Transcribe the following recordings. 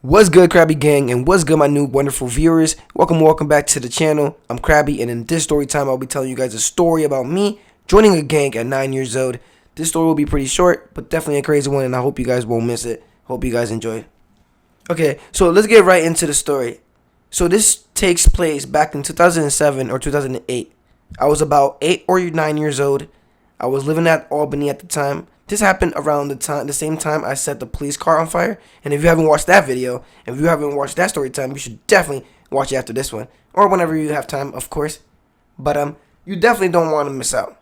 What's good, Krabby gang, and what's good, my new wonderful viewers? Welcome back to the channel. I'm Krabby, and in this story time, I'll be telling you guys a story about me joining a gang at 9 years old. This story will be pretty short, but definitely a crazy one, and I hope you guys won't miss it. Hope you guys enjoy. Okay, so let's get right into the story. So this takes place back in 2007 or 2008. I was about 8 or 9 years old. I was living at Albany at the time. This happened around the same time I set the police car on fire. And if you haven't watched that video, if you haven't watched that story time, you should definitely watch it after this one, or whenever you have time, of course. But you definitely don't want to miss out.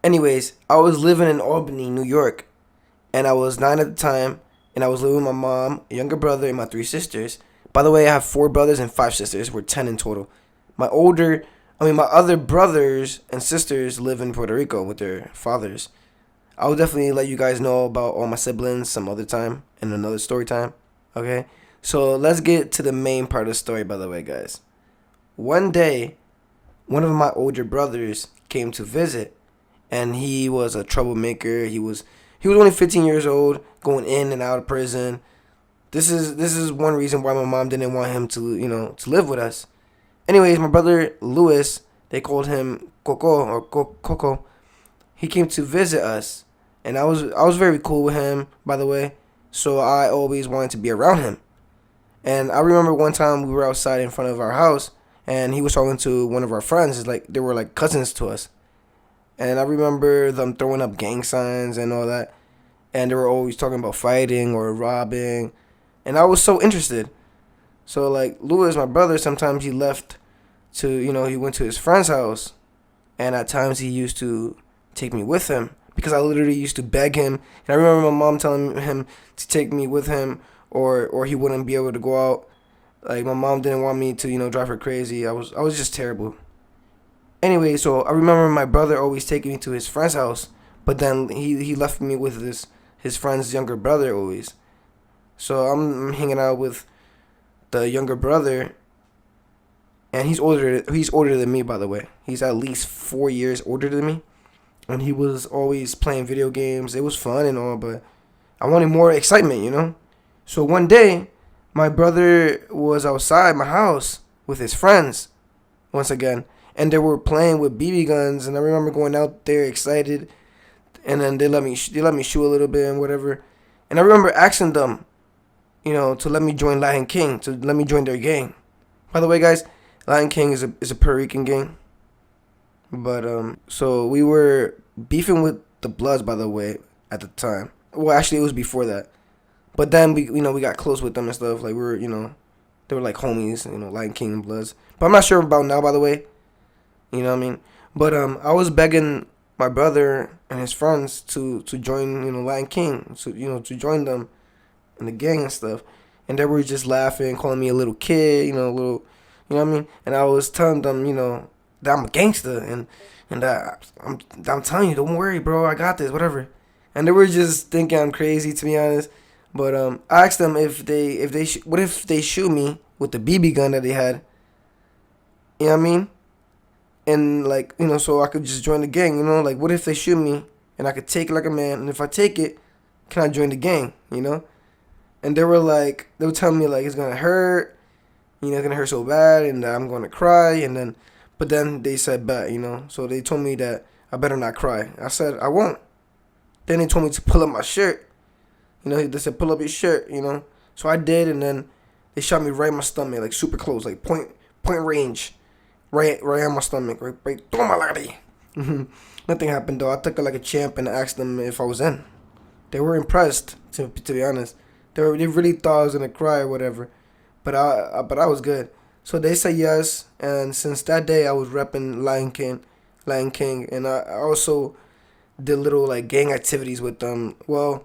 Anyways, I was living in Albany, New York, and I was 9 at the time, and I was living with my mom, a younger brother, and my 3 sisters. By the way, I have 4 brothers and 5 sisters. We're 10 in total. My other brothers and sisters live in Puerto Rico with their fathers. I'll definitely let you guys know about all my siblings some other time in another story time. Okay? So let's get to the main part of the story, by the way, guys. One day, one of my older brothers came to visit, and he was a troublemaker. He was only 15 years old, going in and out of prison. This is one reason why my mom didn't want him to live with us. Anyways, my brother Louis, they called him Coco. He came to visit us, and I was very cool with him, by the way. So I always wanted to be around him. And I remember one time we were outside in front of our house, and he was talking to one of our friends. It's like they were like cousins to us. And I remember them throwing up gang signs and all that. And they were always talking about fighting or robbing. And I was so interested. So like Louis, my brother, sometimes he left he went to his friend's house. And at times he used to take me with him, because I literally used to beg him. And I remember my mom telling him to take me with him, or he wouldn't be able to go out. Like, my mom didn't want me to, drive her crazy. I was just terrible. Anyway, so I remember my brother always taking me to his friend's house, but then he left me with his friend's younger brother always. So I'm hanging out with the younger brother, and he's older than me, by the way. He's at least 4 years older than me. And he was always playing video games. It was fun and all, but I wanted more excitement. So one day, my brother was outside my house with his friends, once again. And they were playing with BB guns. And I remember going out there excited. And then they let me shoot a little bit and whatever. And I remember asking them, to let me join Lion King, to let me join their gang. By the way, guys, Lion King is a Puerto Rican gang. But so we were beefing with the Bloods, by the way, at the time. Well, actually, it was before that. But then we got close with them and stuff. Like, they were like homies, Lion King and Bloods. But I'm not sure about now, by the way. You know what I mean? But I was begging my brother and his friends to join, Lion King, to join them in the gang and stuff. And they were just laughing, calling me a little kid, little, you know what I mean? And I was telling them, that I'm a gangster, and I'm telling you, don't worry, bro, I got this, whatever. And they were just thinking I'm crazy, to be honest. But I asked them what if they shoot me with the BB gun that they had, you know what I mean? And like, so I could just join the gang, like, what if they shoot me and I could take it like a man, and if I take it, can I join the gang, And they were telling me like it's gonna hurt, it's gonna hurt so bad, and I'm gonna cry, but then they said bet, So they told me that I better not cry. I said I won't. Then they told me to pull up my shirt. They said pull up your shirt, So I did, and then they shot me right in my stomach, like super close, like point range, right on my stomach, right. Nothing happened though. I took it like a champ and asked them if I was in. They were impressed, to be honest. They really thought I was gonna cry or whatever, but I was good. So they said yes, and since that day I was repping Lion King, and I also did little like gang activities with them. Well,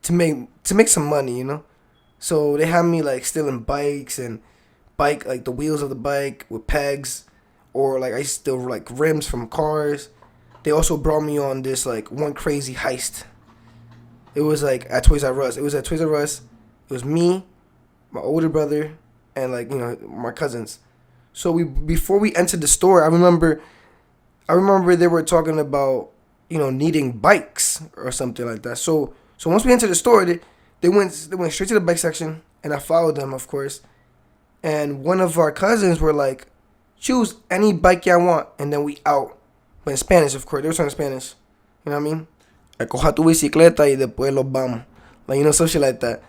to make some money, So they had me like stealing bikes and like the wheels of the bike with pegs, or like I used to steal like rims from cars. They also brought me on this like one crazy heist. It was like at Toys R Us. It was me, my older brother, and like my cousins. So before we entered the store, I remember they were talking about needing bikes or something like that. So once we entered the store, they went straight to the bike section, and I followed them, of course. And one of our cousins were like, choose any bike y'all want, and then we out. But in Spanish, of course. They were talking Spanish. You know what I mean? Like, coja tu bicicleta y después los vamos. Like, you know, some shit like that.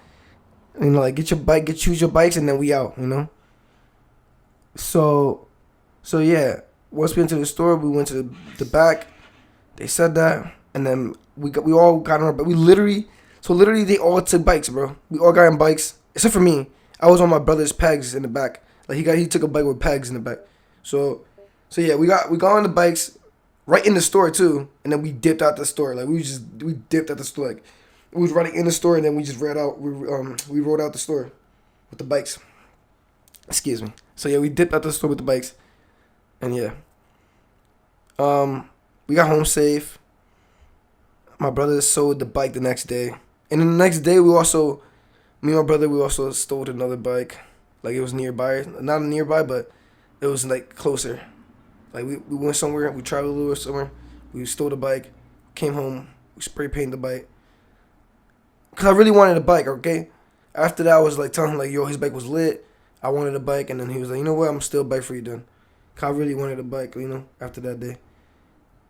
You know, like, get your bike, choose your bikes, and then we out, you know? So yeah. Once we went to the store, we went to the back. They said that, and then we all got on our bike. Literally, they all took bikes, bro. We all got on bikes, except for me. I was on my brother's pegs in the back. Like, he took a bike with pegs in the back. So yeah, we got on the bikes right in the store too, and then we dipped out the store. Like, we dipped out the store. Like, we was running in the store, and then we just ran out. We rode out the store with the bikes. Excuse me. So yeah, we dipped out the store with the bikes, and yeah, we got home safe. My brother sold the bike the next day, and then the next day me and my brother, we also stole another bike. Like, it was nearby, not nearby, but it was like closer. Like, we went somewhere, we traveled a little somewhere, we stole the bike, came home, we spray painted the bike. Cause I really wanted a bike, okay? After that, I was like telling him, like, yo, his bike was lit. I wanted a bike, and then he was like, you know what, I'm still a bike for you then. Cause I really wanted a bike, you know, after that day.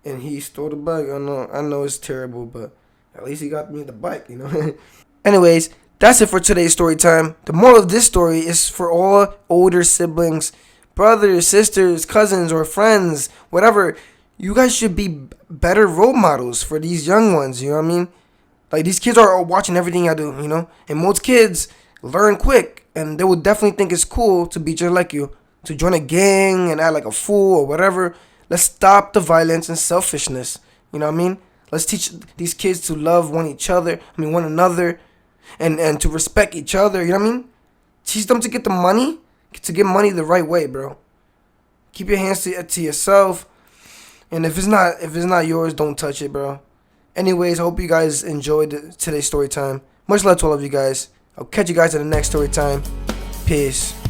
And he stole the bike. I know it's terrible, but at least he got me the bike, you know? Anyways, that's it for today's story time. The moral of this story is for all older siblings, brothers, sisters, cousins, or friends, whatever. You guys should be better role models for these young ones, you know what I mean? Like, these kids are watching everything I do, you know? And most kids learn quick, and they will definitely think it's cool to be just like you, to join a gang and act like a fool or whatever. Let's stop the violence and selfishness, you know what I mean? Let's teach these kids to love one another, and to respect each other, you know what I mean? Teach them to get money the right way, bro. Keep your hands to yourself, and if it's not yours, don't touch it, bro. Anyways, I hope you guys enjoyed today's story time. Much love to all of you guys. I'll catch you guys in the next story time. Peace.